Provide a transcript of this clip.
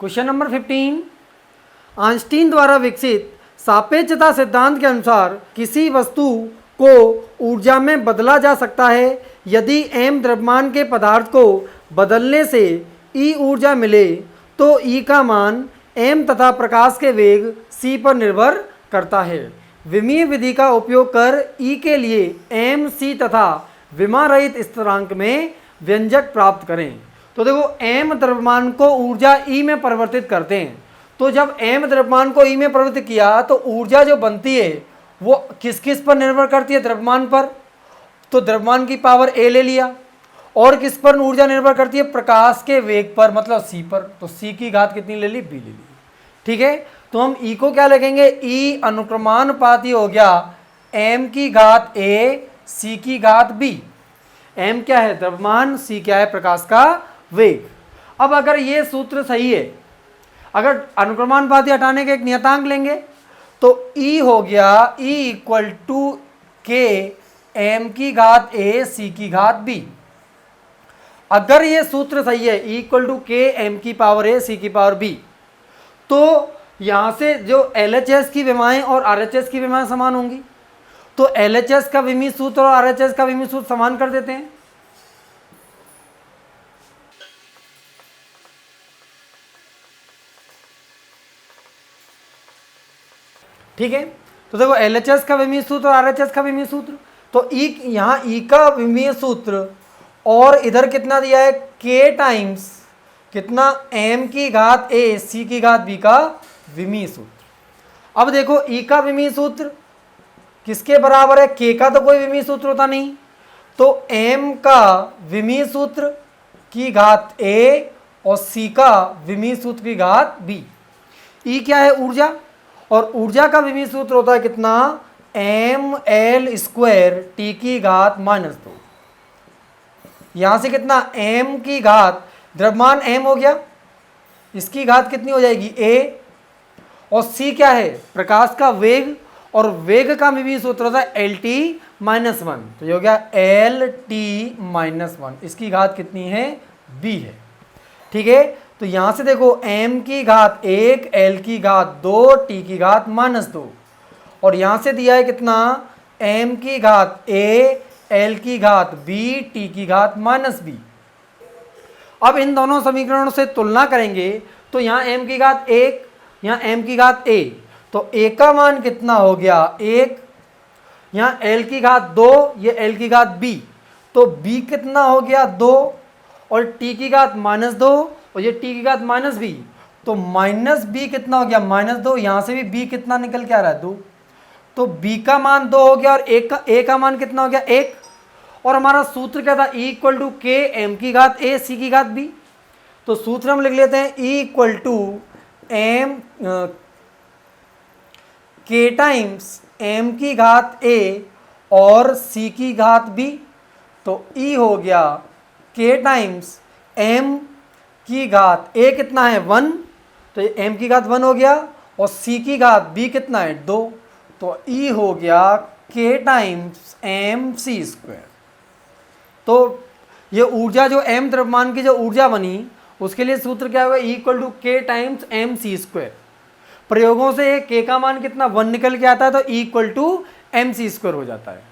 Question number 15, Einstein द्वारा विकसित सापेक्षता सिद्धांत के अनुसार किसी वस्तु को ऊर्जा में बदला जा सकता है यदि m द्रव्यमान के पदार्थ को बदलने से E ऊर्जा मिले तो E का मान m तथा प्रकाश के वेग c पर निर्भर करता है। विमीय विधि का उपयोग कर E के लिए m c तथा विमा रहित स्थिरांक में व्यंजक प्राप्त करें। तो देखो m द्रव्यमान को ऊर्जा E में परिवर्तित करते हैं, तो जब m द्रव्यमान को E में परिवर्तित किया तो ऊर्जा जो बनती है वो किस किस पर निर्भर करती है? द्रव्यमान पर। तो द्रव्यमान की पावर a ले लिया, और किस पर ऊर्जा निर्भर करती है? प्रकाश के वेग पर, मतलब c पर। तो c की घात कितनी ले ली? b ले ली। ठीक है, तो हम E को क्या लिखेंगे? E अनुक्रमानुपाती हो गया m की घात a c की घात b। m क्या है? द्रव्यमान, c क्या है? प्रकाश का वेग। अब अगर ये सूत्र सही है, अगर अनुक्रमानुपाती हटाने के एक नियतांक लेंगे तो E हो गया E equal to k m की घात a c की घात b। अगर ये सूत्र सही है E equal to k m की पावर a c की पावर b, तो यहां से जो LHS की विमाएं और RHS की विमाएं समान होंगी, तो LHS का विमीय सूत्र और RHS का विमीय सूत्र समान कर देते हैं। ठीक है, तो देखो LHS का विमीय सूत्र और RHS का विमीय सूत्र, तो यहाँ E का विमीय सूत्र और इधर कितना दिया है? k टाइम्स कितना? m की घात a c की घात b का विमीय सूत्र। अब देखो E का विमीय सूत्र किसके बराबर है? k का तो कोई विमीय सूत्र होता नहीं, तो m का विमीय सूत्र की घात a और c का विमीय सूत्र की घात b। E क्या है? ऊर्जा, और ऊर्जा का विमीय सूत्र होता है कितना? m l स्क्वायर t की घात -2। यहां से कितना? m की घात, द्रव्यमान m हो गया, इसकी घात कितनी हो जाएगी? a, और c क्या है? प्रकाश का वेग, और वेग का विमीय सूत्र होता है LT-1, तो ये हो गया LT-1, इसकी घात कितनी है? b है। ठीक है, तो यहां से देखो m की घात 1 l की घात 2 t की घात -2, और यहां से दिया है कितना? m की घात a l की घात b t की घात -b। अब इन दोनों समीकरणों से तुलना करेंगे तो यहाँ m की घात 1, यहाँ m की घात a, तो a का मान कितना हो गया? 1, यहाँ l की घात 2, ये l की घात b, तो b कितना हो गया? 2, और t की घात -2, और ये t की घात -b, तो -b कितना हो गया? -2, यहाँ से भी b कितना निकल के आ रहा है? 2, तो b का मान 2 हो गया, और a का मान कितना हो गया? 1, और हमारा सूत्र क्या था? E equal to k m की घात a c की घात b। तो सूत्र हम लिख लेते हैं E equal to m k times m की घात a और c की घात b। तो E हो गया k टाइम्स m की घात a कितना है? 1, तो ये m की घात 1 हो गया, और c की घात b कितना है? 2, तो E हो गया k times m c square. तो ये ऊर्जा जो m द्रव्यमान की जो ऊर्जा बनी उसके लिए सूत्र क्या होगा? E equal to k times m c square. प्रयोगों से k का मान कितना? 1 निकल के आता है, तो E equal to m c square हो जाता है।